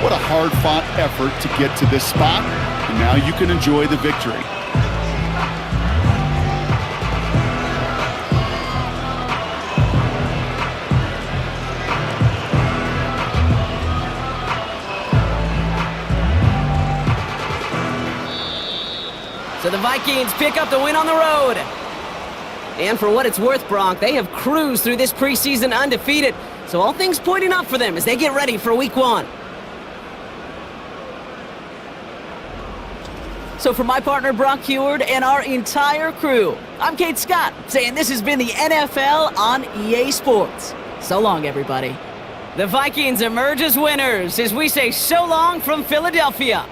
What a hard-fought effort to get to this spot, and now you can enjoy the victory. So the Vikings pick up the win on the road. And for what it's worth, Brock, they have cruised through this preseason undefeated. So all things pointing up for them as they get ready for Week 1. So for my partner, Brock Heward, and our entire crew, I'm Kate Scott, saying this has been the NFL on EA Sports. So long, everybody. The Vikings emerge as winners as we say so long from Philadelphia.